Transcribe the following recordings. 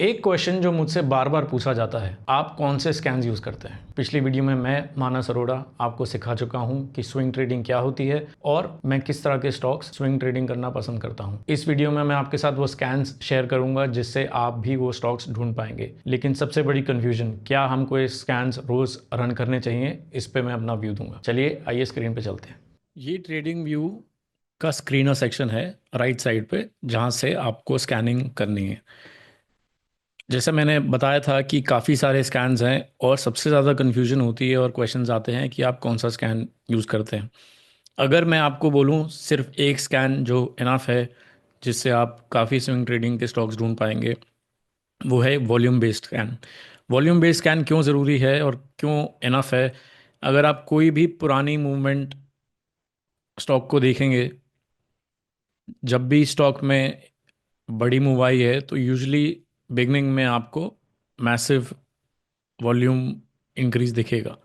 एक क्वेश्चन जो मुझसे बार बार पूछा जाता है, आप कौन से स्कैन्स यूज़ करते हैं। पिछली वीडियो में मैं मानस अरोड़ा आपको सिखा चुका हूं कि स्विंग ट्रेडिंग क्या होती है और मैं किस तरह के स्टॉक्स स्विंग ट्रेडिंग करना पसंद करता हूं। इस वीडियो में मैं आपके साथ वो स्कैन्स शेयर करूंगा जिससे आप भी वो स्टॉक्स ढूंढ पाएंगे। लेकिन सबसे बड़ी कन्फ्यूजन, क्या हमको ये स्कैन्स रोज रन करने चाहिए, इस पर मैं अपना व्यू दूंगा। चलिए आइए स्क्रीन पर चलते हैं। ये ट्रेडिंग व्यू का स्क्रीनर सेक्शन है राइट साइड पे, जहां से आपको स्कैनिंग करनी है। जैसे मैंने बताया था कि काफ़ी सारे स्कैन्स हैं और सबसे ज़्यादा कन्फ्यूजन होती है और क्वेश्चंस आते हैं कि आप कौन सा स्कैन यूज़ करते हैं। अगर मैं आपको बोलूं सिर्फ एक स्कैन जो इनफ है जिससे आप काफ़ी स्विंग ट्रेडिंग के स्टॉक्स ढूंढ पाएंगे, वो है volume based scan. Volume based scan क्यों ज़रूरी है और क्यों इनफ है? अगर आप कोई भी पुरानी मूवमेंट स्टॉक को देखेंगे, जब भी स्टॉक में बड़ी मूव आई है तो यूजुअली बिगनिंग में आपको मैसिव वॉल्यूम इंक्रीज दिखेगा।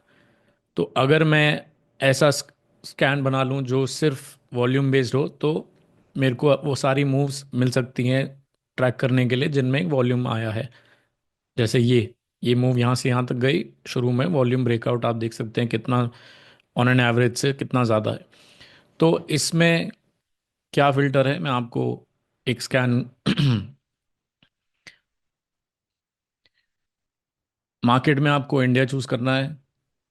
तो अगर मैं ऐसा स्कैन बना लूं जो सिर्फ वॉल्यूम बेस्ड हो, तो मेरे को वो सारी मूव्स मिल सकती हैं ट्रैक करने के लिए जिनमें एक वॉल्यूम आया है। जैसे ये मूव यहाँ से यहाँ तक गई, शुरू में वॉल्यूम ब्रेकआउट आप देख सकते हैं कितना ऑन एन एवरेज से कितना ज़्यादा है। तो इसमें क्या फ़िल्टर है, मैं आपको एक स्कैन मार्केट में आपको इंडिया चूज़ करना है,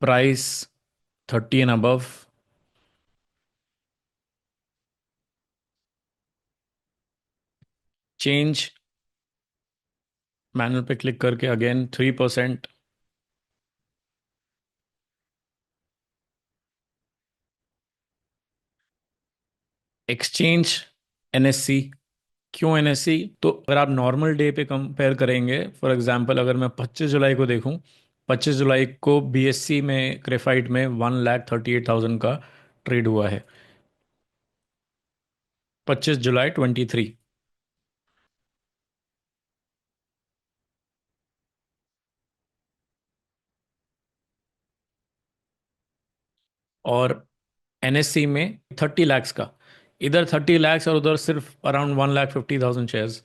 price 30 and above, change manual पे क्लिक करके अगेन 3%, एक्सचेंज एनएससी। क्यों एनएससी? तो अगर आप नॉर्मल डे पे कंपेयर करेंगे, फॉर एग्जांपल अगर मैं 25 जुलाई को देखूं, 25 जुलाई को बीएससी में ग्रेफाइट में 1,38,000 का ट्रेड हुआ है। 25 जुलाई 23। और एनएससी में 30 लाख का, इधर 30 लाख और उधर सिर्फ अराउंड 1,50,000 शेयर्स।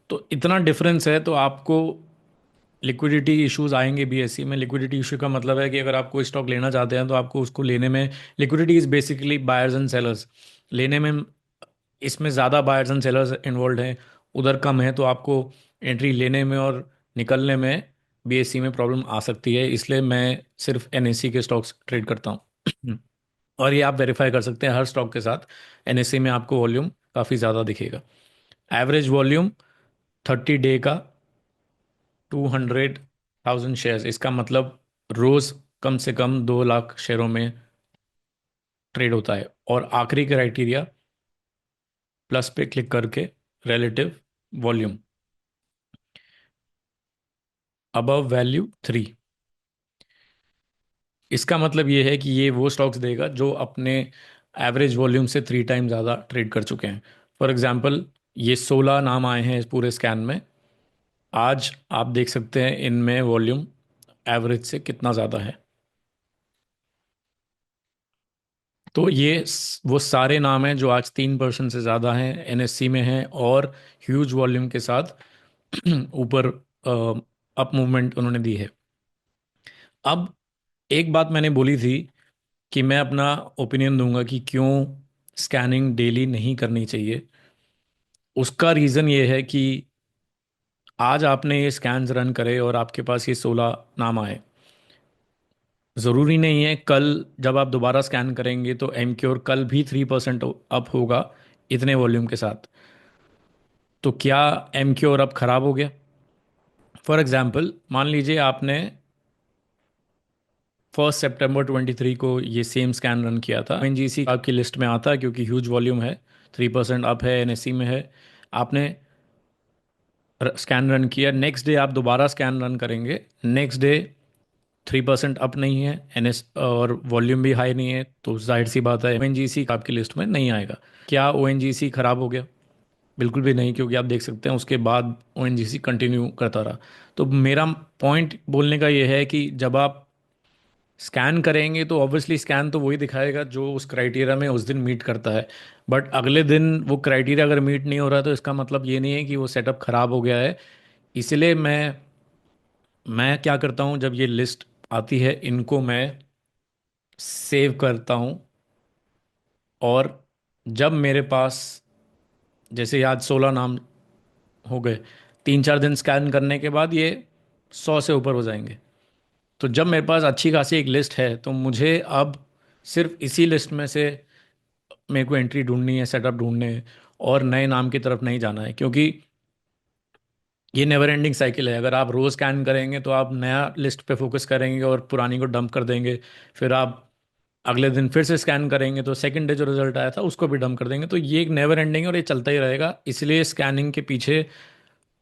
तो इतना डिफरेंस है, तो आपको लिक्विडिटी इश्यूज आएंगे। बीएससी में लिक्विडिटी इशू का मतलब है कि अगर आप कोई स्टॉक लेना चाहते हैं तो आपको उसको लेने में, liquidity is basically buyers and sellers, लेने में इसमें ज़्यादा बायर्स एंड सेलर्स इन्वॉल्व हैं, उधर कम है, तो आपको एंट्री लेने में और निकलने में बीएससी में प्रॉब्लम आ सकती है। इसलिए मैं सिर्फ एनएससी के स्टॉक्स ट्रेड करता हूँ। और ये आप वेरीफाई कर सकते हैं हर स्टॉक के साथ, एनएससी में आपको वॉल्यूम काफ़ी ज़्यादा दिखेगा। एवरेज वॉल्यूम 30 डे का 200,000 शेयर्स, इसका मतलब रोज कम से कम 2 लाख शेयरों में ट्रेड होता है। और आखिरी क्राइटेरिया, प्लस पे क्लिक करके रिलेटिव वॉल्यूम अबव वैल्यू 3। इसका मतलब ये है कि ये वो स्टॉक्स देगा जो अपने एवरेज वॉल्यूम से 3 टाइम ज़्यादा ट्रेड कर चुके हैं। फॉर एग्जांपल ये 16 नाम आए हैं इस पूरे स्कैन में। आज आप देख सकते हैं इनमें वॉल्यूम एवरेज से कितना ज़्यादा है। तो ये वो सारे नाम हैं जो आज 3% से ज़्यादा हैं, एनएससी में हैं और ह्यूज वॉल्यूम के साथ ऊपर अप मूवमेंट उन्होंने दी है। अब एक बात मैंने बोली थी कि मैं अपना ओपिनियन दूंगा कि क्यों स्कैनिंग डेली नहीं करनी चाहिए। उसका रीज़न ये है कि आज आपने ये स्कैन्स रन करे और आपके पास ये 16 नाम आए, ज़रूरी नहीं है कल जब आप दोबारा स्कैन करेंगे तो एमक्योर कल भी 3% अप होगा इतने वॉल्यूम के साथ। तो क्या एमक्योर अब ख़राब हो गया? फॉर एग्जांपल मान लीजिए आपने 1 सितंबर 23 को ये सेम स्कैन रन किया था, ओएनजीसी आपकी लिस्ट में आता है क्योंकि ह्यूज वॉल्यूम है, 3% अप है, एनएससी में है। आपने स्कैन रन किया, नेक्स्ट डे आप दोबारा स्कैन रन करेंगे, नेक्स्ट डे 3% अप नहीं है, एनएस और वॉल्यूम भी हाई नहीं है, तो जाहिर सी बात है ओएनजीसी आपकी लिस्ट में नहीं आएगा। क्या ओएनजीसी खराब हो गया? बिल्कुल भी नहीं, क्योंकि आप देख सकते हैं उसके बाद ओएनजीसी कंटिन्यू करता रहा। तो मेरा पॉइंट बोलने का ये है कि जब आप स्कैन करेंगे तो ऑब्वियसली स्कैन तो वही दिखाएगा जो उस क्राइटेरिया में उस दिन मीट करता है। बट अगले दिन वो क्राइटेरिया अगर मीट नहीं हो रहा तो इसका मतलब ये नहीं है कि वो सेटअप खराब हो गया है इसलिए मैं क्या करता हूँ, जब ये लिस्ट आती है इनको मैं सेव करता हूँ। और जब मेरे पास, जैसे आज 16 नाम हो गए, 3-4 दिन स्कैन करने के बाद ये 100 से ऊपर हो जाएंगे। तो जब मेरे पास अच्छी खासी एक लिस्ट है तो मुझे अब सिर्फ इसी लिस्ट में से मेरे को एंट्री ढूंढनी है, सेटअप ढूंढने हैं, और नए नाम की तरफ नहीं जाना है। क्योंकि ये नेवर एंडिंग साइकिल है। अगर आप रोज स्कैन करेंगे तो आप नया लिस्ट पे फोकस करेंगे और पुरानी को डंप कर देंगे। फिर आप अगले दिन फिर से स्कैन करेंगे तो सेकंड डे जो रिजल्ट आया था उसको भी डंप कर देंगे। तो ये एक नेवर एंडिंग है और ये चलता ही रहेगा। इसलिए स्कैनिंग के पीछे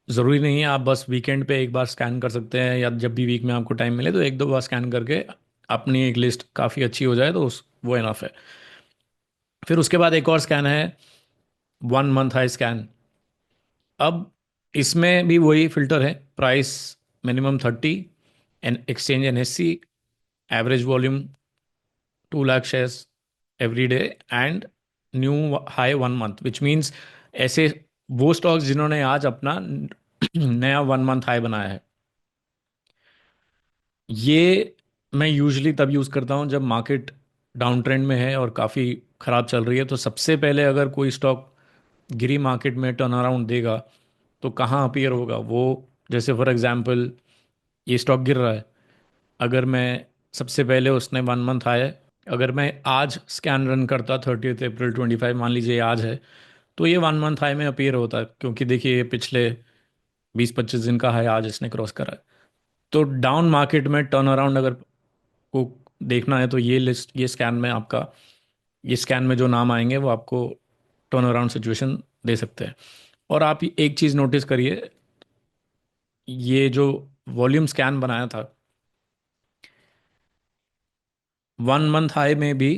ज़रूरी नहीं है आप बस वीकेंड पे एक बार स्कैन कर सकते हैं, या जब भी वीक में आपको टाइम मिले तो एक दो बार स्कैन करके अपनी एक लिस्ट काफ़ी अच्छी हो जाए तो उस वो इनफ है। फिर उसके बाद एक और स्कैन है, 1 मंथ हाई स्कैन। अब इसमें भी वही फिल्टर है, price minimum 30, an exchange NSE, average volume 2 lakh shares every day, and new high 1 month, which means ऐसे वो स्टॉक्स जिन्होंने आज अपना नया 1 मंथ हाई बनाया है। ये मैं यूजली तब यूज़ करता हूँ जब मार्केट डाउन ट्रेंड में है और काफ़ी ख़राब चल रही है। तो सबसे पहले अगर कोई स्टॉक गिरी मार्केट में टर्न अराउंड देगा तो कहाँ अपीयर होगा वो। जैसे फॉर एग्जांपल ये स्टॉक गिर रहा है, अगर मैं सबसे पहले उसने 1 मंथ आया, अगर मैं आज स्कैन रन करता 30 अप्रैल 25, मान लीजिए आज है, तो ये 1 मंथ हाई में अपीयर होता है। क्योंकि देखिए ये पिछले 20-25 दिन का हाई आज इसने क्रॉस करा है। तो डाउन मार्केट में टर्न अराउंड अगर को देखना है तो ये लिस्ट, ये स्कैन में आपका, ये स्कैन में जो नाम आएंगे वो आपको टर्न अराउंड सिचुएशन दे सकते हैं। और आप एक चीज़ नोटिस करिए, ये जो वॉल्यूम स्कैन बनाया था 1 मंथ हाई में भी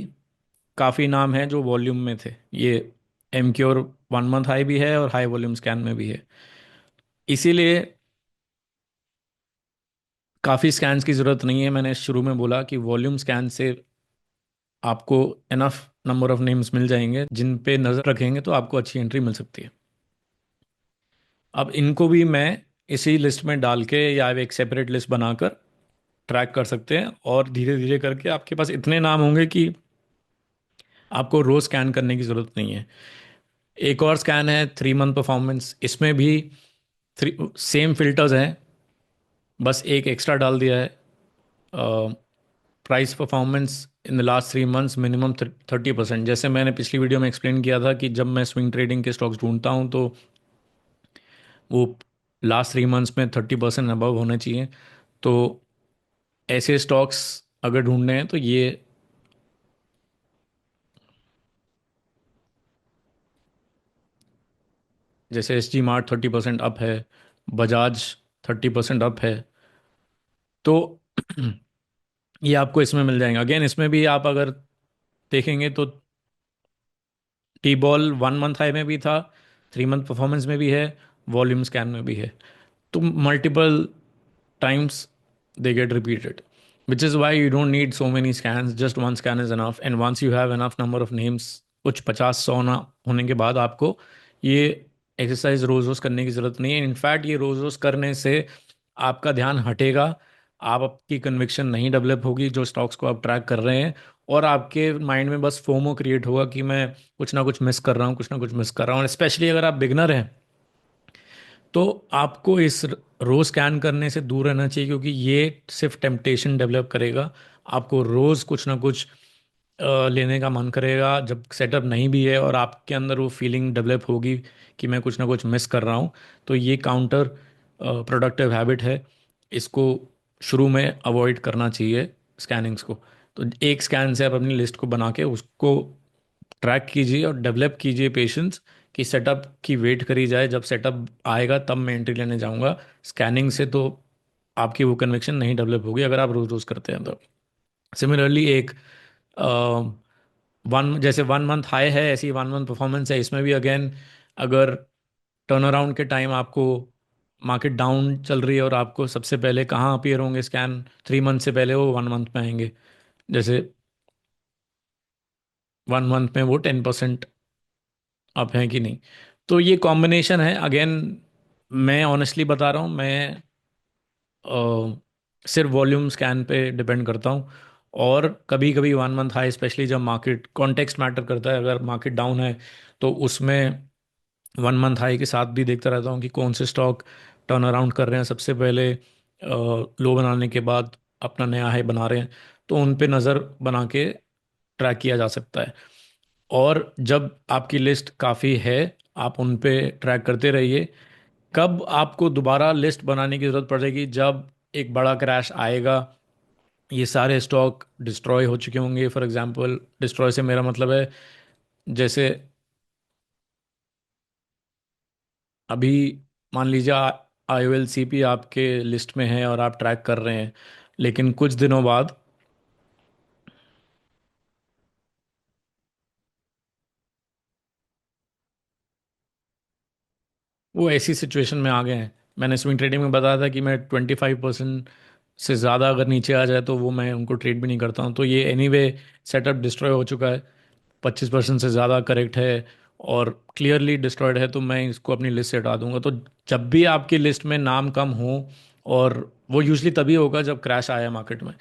काफ़ी नाम हैं जो वॉल्यूम में थे। ये एमक्योर 1 मंथ हाई भी है और हाई वॉल्यूम स्कैन में भी है। इसीलिए काफ़ी स्कैन्स की ज़रूरत नहीं है। मैंने शुरू में बोला कि वॉल्यूम स्कैन से आपको इनफ नंबर ऑफ नेम्स मिल जाएंगे जिन पे नज़र रखेंगे तो आपको अच्छी एंट्री मिल सकती है। अब इनको भी मैं इसी लिस्ट में डाल के या एक सेपरेट लिस्ट बनाकर ट्रैक कर सकते हैं, और धीरे धीरे करके आपके पास इतने नाम होंगे कि आपको रोज स्कैन करने की ज़रूरत नहीं है। एक और स्कैन है 3 मंथ परफॉर्मेंस। इसमें भी सेम फिल्टर्स हैं, बस एक एक्स्ट्रा डाल दिया है। Price performance in the last 3 months minimum 30%। जैसे मैंने पिछली वीडियो में एक्सप्लेन किया था कि जब मैं स्विंग ट्रेडिंग के स्टॉक्स ढूंढता हूँ तो वो लास्ट 3 मंथ्स में 30% अबव होने चाहिए। तो ऐसे स्टॉक्स अगर ढूंढने हैं तो ये, जैसे SG Mart 30% अप है, बजाज 30% अप है। तो ये आपको इसमें मिल जाएंगे। अगेन इसमें भी आप अगर देखेंगे तो टी बॉल 1 मंथ हाई में भी था, 3 मंथ परफॉर्मेंस में भी है, वॉल्यूम स्कैन में भी है। तो multiple times they get repeated, which is why you don't need so many scans. Just one scan is enough, and once you have enough number of names, कुछ 50-100 ना होने के बाद आपको ये एक्सरसाइज रोज रोज करने की ज़रूरत नहीं है। इनफैक्ट ये रोज रोज करने से आपका ध्यान हटेगा, आप आपकी कन्विक्शन नहीं डेवलप होगी जो स्टॉक्स को आप ट्रैक कर रहे हैं, और आपके माइंड में बस फोमो क्रिएट होगा कि मैं कुछ ना कुछ मिस कर रहा हूँ, कुछ ना कुछ मिस कर रहा हूँ। स्पेशली अगर आप बिगनर हैं तो आपको इस रोज स्कैन करने से दूर रहना चाहिए, क्योंकि ये सिर्फ टेम्पटेशन डेवलप करेगा। आपको रोज कुछ ना कुछ लेने का मन करेगा जब सेटअप नहीं भी है, और आपके अंदर वो फीलिंग डेवलप होगी कि मैं कुछ ना कुछ मिस कर रहा हूँ। तो ये काउंटर प्रोडक्टिव हैबिट है, इसको शुरू में अवॉइड करना चाहिए स्कैनिंग्स को। तो एक स्कैन से आप अपनी लिस्ट को बना के उसको ट्रैक कीजिए और डेवलप कीजिए पेशेंस कि सेटअप की वेट करी जाए, जब सेटअप आएगा तब मैं एंट्री लेने जाऊंगा। स्कैनिंग से तो आपकी वो कन्विक्शन नहीं डेवलप होगी अगर आप रोज रोज करते हैं तो। सिमिलरली एक वन, जैसे 1 मंथ हाई है ऐसी 1 मंथ परफॉर्मेंस है, इसमें भी अगेन अगर टर्न अराउंड के टाइम आपको मार्केट डाउन चल रही है और आपको सबसे पहले कहाँ अपीयर होंगे स्कैन 3 मंथ से पहले, वो 1 मंथ में आएंगे। जैसे 1 मंथ में वो 10% अप है कि नहीं। तो ये कॉम्बिनेशन है। अगेन मैं ऑनेस्टली बता रहा हूँ, मैं सिर्फ वॉल्यूम स्कैन पे डिपेंड करता हूँ। और कभी कभी 1 मंथ हाई, स्पेशली जब मार्केट कॉन्टेक्स्ट मैटर करता है, अगर मार्केट डाउन है तो उसमें 1 मंथ हाई के साथ भी देखता रहता हूँ कि कौन से स्टॉक टर्न अराउंड कर रहे हैं, सबसे पहले लो बनाने के बाद अपना नया हाई बना रहे हैं, तो उन पे नज़र बना के ट्रैक किया जा सकता है। और जब आपकी लिस्ट काफ़ी है, आप उन पे ट्रैक करते रहिए। कब आपको दोबारा लिस्ट बनाने की ज़रूरत पड़ेगी? जब एक बड़ा क्रैश आएगा, ये सारे स्टॉक डिस्ट्रॉय हो चुके होंगे। फॉर एग्जांपल, डिस्ट्रॉय से मेरा मतलब है, जैसे अभी मान लीजिए IOLCP आपके लिस्ट में है और आप ट्रैक कर रहे हैं, लेकिन कुछ दिनों बाद वो ऐसी सिचुएशन में आ गए हैं। मैंने स्विंग ट्रेडिंग में बताया था कि मैं 25% से ज़्यादा अगर नीचे आ जाए तो वो मैं उनको ट्रेड भी नहीं करता हूँ। तो ये एनीवे सेटअप डिस्ट्रॉय हो चुका है, 25% से ज़्यादा करेक्ट है और क्लियरली डिस्ट्रॉयड है, तो मैं इसको अपनी लिस्ट से हटा दूंगा। तो जब भी आपकी लिस्ट में नाम कम हो, और वो यूजली तभी होगा जब क्रैश आया मार्केट में,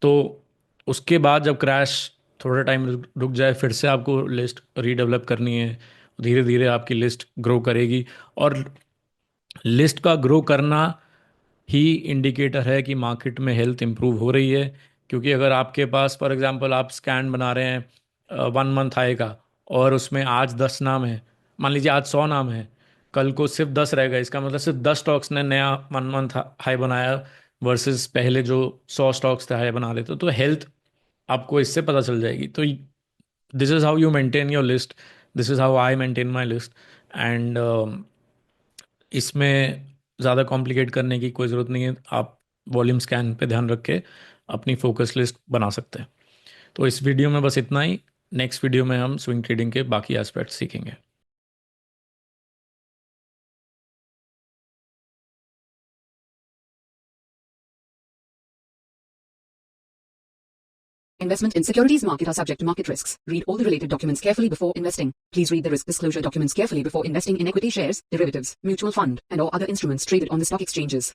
तो उसके बाद जब क्रैश थोड़ा टाइम रुक जाए, फिर से आपको लिस्ट रीडेवलप करनी है। धीरे धीरे आपकी लिस्ट ग्रो करेगी, और लिस्ट का ग्रो करना ही इंडिकेटर है कि मार्केट में हेल्थ इंप्रूव हो रही है। क्योंकि अगर आपके पास फॉर एग्जांपल आप स्कैन बना रहे हैं 1 मंथ आएगा, और उसमें आज 10 नाम है, मान लीजिए आज 100 नाम है, कल को सिर्फ 10 रहेगा, इसका मतलब सिर्फ 10 स्टॉक्स ने नया 1 मंथ हाई बनाया, वर्सेस पहले जो 100 स्टॉक्स थे हाई बना लेते। तो हेल्थ आपको इससे पता चल जाएगी। तो this is how you maintain your list, this is how I maintain my list. And इसमें ज़्यादा कॉम्प्लिकेट करने की कोई ज़रूरत नहीं है। आप वॉल्यूम स्कैन पे ध्यान रख के अपनी फोकस लिस्ट बना सकते हैं। तो इस वीडियो में बस इतना ही। नेक्स्ट वीडियो में हम स्विंग ट्रेडिंग के बाकी एस्पेक्ट सीखेंगे। Investment in securities market are subject to market risks. Read all the related documents carefully before investing. Please read the risk disclosure documents carefully before investing in equity shares, derivatives, mutual fund, and or other instruments traded on the stock exchanges.